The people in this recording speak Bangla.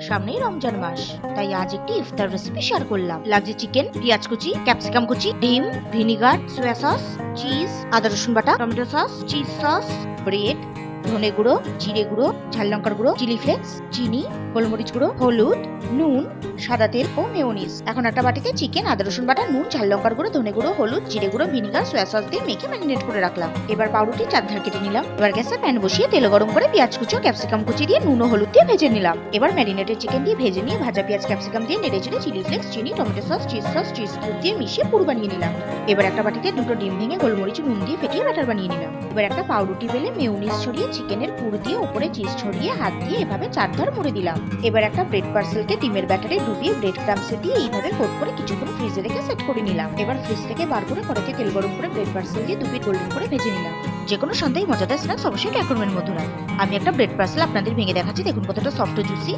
সামনেই রমজান মাস, তাই আজ একটি ইফতার রেসিপি শেয়ার করলাম। লাগছে চিকেন, পেঁয়াজ কুচি, ক্যাপসিকাম কুচি, ডিম, ভিনিগার, সোয়া সস, চিজ, আদা রসুন বাটা, tomato sauce, cheese sauce, bread, ধনে গুঁড়ো, জিরে গুঁড়ো, ঝাল লঙ্কার গুঁড়ো, চিলি ফ্লেক্স, চিনি, গোলমরিচ গুঁড়ো, হলুদ, নুন, সাদা তেল ও মেয়োনিজ। এখন একটা বাটিতে চিকেন, আদা রসুন বাটা, নুন, ঝাল লঙ্কার গুঁড়ো, ধনে গুঁড়ো, হলুদ, জিরে গুঁড়ো, ভিনিগার, সোয়া সস দিয়ে মেখে ম্যারিনেট করে রাখলাম। এবার পাউরুটি চারধার কেটে নিলাম। এবার গ্যাসে প্যান বসিয়ে তেল গরম করে পেঁয়াজ কুচি ও ক্যাপসিকাম কুচি দিয়ে নুন ও হলুদ দিয়ে ভেজে নিলাম। এবার ম্যারিনেটেড চিকেন দিয়ে ভেজে নিয়ে ভাজা পেঁয়াজ ক্যাপসিকাম দিয়ে নেড়ে চেড়ে চিলি ফ্লেক্স, চিনি, টমেটো সস, চিজ কিউব দিয়ে মিশিয়ে পুর বানিয়ে নিলাম। এবার একটা বাটিতে দুটো ডিম ভেঙে গোলমরিচ নুন দিয়ে ফেটিয়ে ব্যাটার বানিয়ে নিলাম। এবার একটা পাউরুটি বেলে মেয়োনিজ ছড়িয়ে চিকেনের পুর দিয়ে উপরে চিজ ছড়িয়ে হাত দিয়ে এভাবে চারধার মুড়ে দিলাম। এবার একটা ব্রেড পার্সেলকে ডিমের ব্যাটারে ডুবিয়ে ব্রেড ক্রাম্বসে দিয়ে এইভাবে কোট করে কিছুক্ষণ ফ্রিজে রেখে সেট করে নিলাম। এবার ফ্রিজ থেকে বার করে কড়াইতে তেল গরম করে ব্রেড পার্সেল দিয়ে দুপিট গোল্ডেন করে ভেজে নিলাম। যে কোনো সন্ধ্যায় মজাদার স্ন্যাক্স অবশ্যই ট্রাই করবেন বন্ধুরা। আমি একটা ব্রেড পার্সেল আপনাদের ভেঙে দেখাচ্ছি, দেখুন কতটা সফট ও জুসি।